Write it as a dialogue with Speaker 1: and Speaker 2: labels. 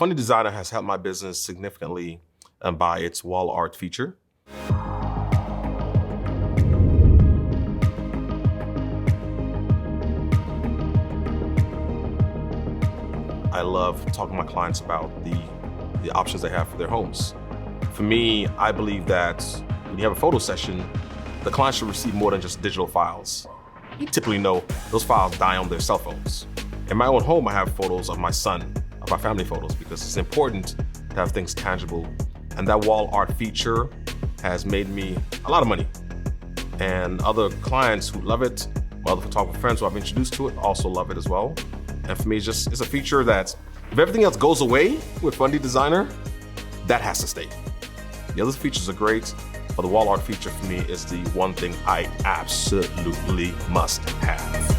Speaker 1: Fundy Designer has helped my business significantly by its wall art feature. I love talking to my clients about the options they have for their homes. For me, I believe that when you have a photo session, the client should receive more than just digital files. You typically know those files die on their cell phones. In my own home, I have photos of my son, of my family photos, because it's important to have things tangible. And that wall art feature has made me a lot of money. And other clients who love it, or other photographer friends who I've introduced to it also love it as well. And for me, it's a feature that if everything else goes away with Fundy Designer, that has to stay. The other features are great, but the wall art feature for me is the one thing I absolutely must have.